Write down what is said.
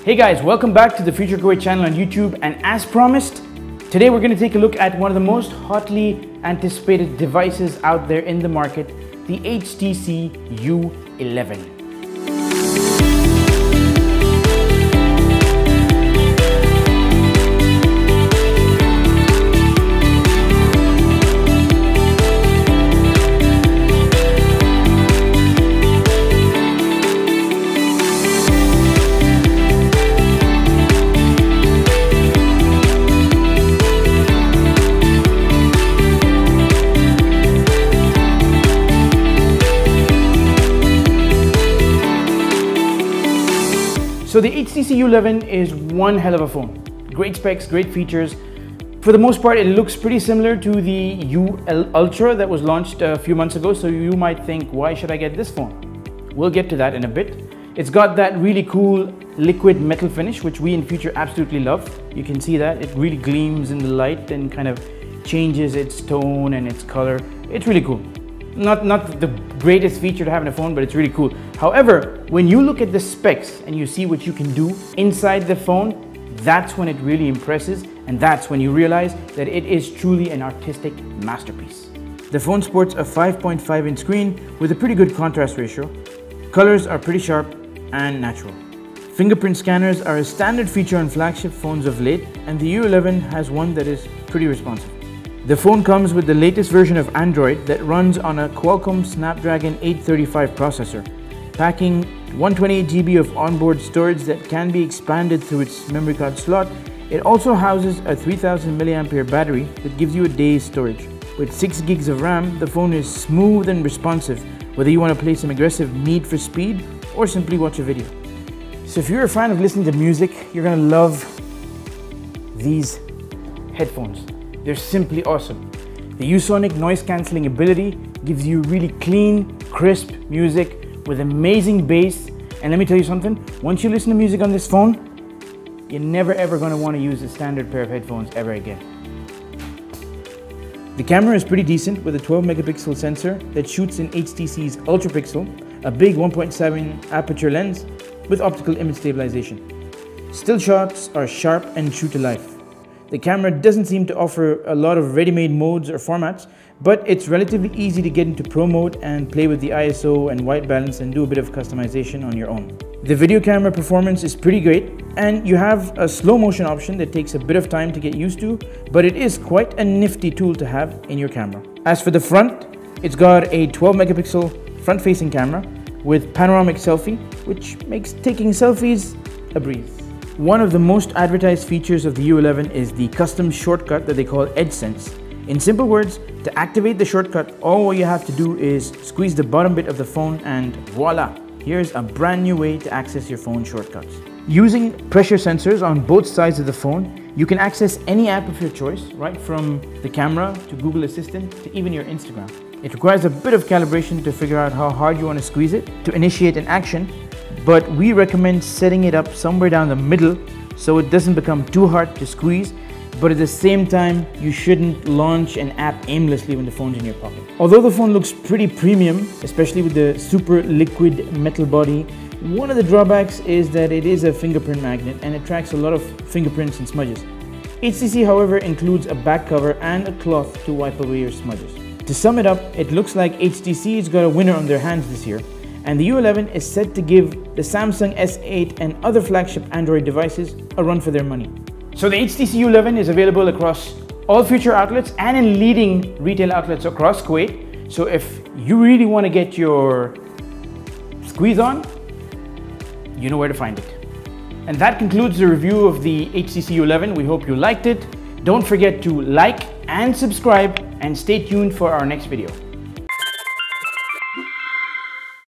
Hey guys, welcome back to the Future Kuwait channel on YouTube, and as promised, today we're going to take a look at one of the most hotly anticipated devices out there in the market, the HTC U11. So the HTC U11 is one hell of a phone. Great specs, great features. For the most part, it looks pretty similar to the Ultra that was launched a few months ago. So you might think, why should I get this phone? We'll get to that in a bit. It's got that really cool liquid metal finish, which we in Future absolutely love. You can see that it really gleams in the light and kind of changes its tone and its color. It's really cool. Not the greatest feature to have in a phone, but it's really cool. However, when you look at the specs and you see what you can do inside the phone, that's when it really impresses, and that's when you realize that it is truly an artistic masterpiece. The phone sports a 5.5-inch screen with a pretty good contrast ratio. Colors are pretty sharp and natural. Fingerprint scanners are a standard feature on flagship phones of late, and the U11 has one that is pretty responsive. The phone comes with the latest version of Android that runs on a Qualcomm Snapdragon 835 processor, packing 128 GB of onboard storage that can be expanded through its memory card slot. It also houses a 3000 mAh battery that gives you a day's storage. With 6 gigs of RAM, the phone is smooth and responsive, whether you want to play some aggressive Need for Speed or simply watch a video. So if you're a fan of listening to music, you're gonna love these headphones. They're simply awesome. The Usonic noise cancelling ability gives you really clean, crisp music with amazing bass. And let me tell you something, once you listen to music on this phone, you're never ever going to want to use a standard pair of headphones ever again. The camera is pretty decent with a 12 megapixel sensor that shoots in HTC's Ultra Pixel, a big 1.7 aperture lens with optical image stabilization. Still shots are sharp and true to life. The camera doesn't seem to offer a lot of ready-made modes or formats, but it's relatively easy to get into pro mode and play with the ISO and white balance and do a bit of customization on your own. The video camera performance is pretty great, and you have a slow motion option that takes a bit of time to get used to, but it is quite a nifty tool to have in your camera. As for the front, it's got a 12 megapixel front-facing camera with panoramic selfie, which makes taking selfies a breeze. One of the most advertised features of the U11 is the custom shortcut that they call EdgeSense. In simple words, to activate the shortcut, all you have to do is squeeze the bottom bit of the phone and voila! Here's a brand new way to access your phone shortcuts. Using pressure sensors on both sides of the phone, you can access any app of your choice, right from the camera to Google Assistant to even your Instagram. It requires a bit of calibration to figure out how hard you want to squeeze it to initiate an action, but we recommend setting it up somewhere down the middle so it doesn't become too hard to squeeze, but at the same time you shouldn't launch an app aimlessly when the phone's in your pocket. Although the phone looks pretty premium, especially with the super liquid metal body, one of the drawbacks is that it is a fingerprint magnet and it tracks a lot of fingerprints and smudges. HTC, however, includes a back cover and a cloth to wipe away your smudges. To sum it up, it looks like HTC has got a winner on their hands this year, and the U11 is set to give the Samsung S8 and other flagship Android devices a run for their money. So the HTC U11 is available across all Future outlets and in leading retail outlets across Kuwait. So if you really want to get your squeeze on, you know where to find it. And that concludes the review of the HTC U11. We hope you liked it. Don't forget to like and subscribe, and stay tuned for our next video.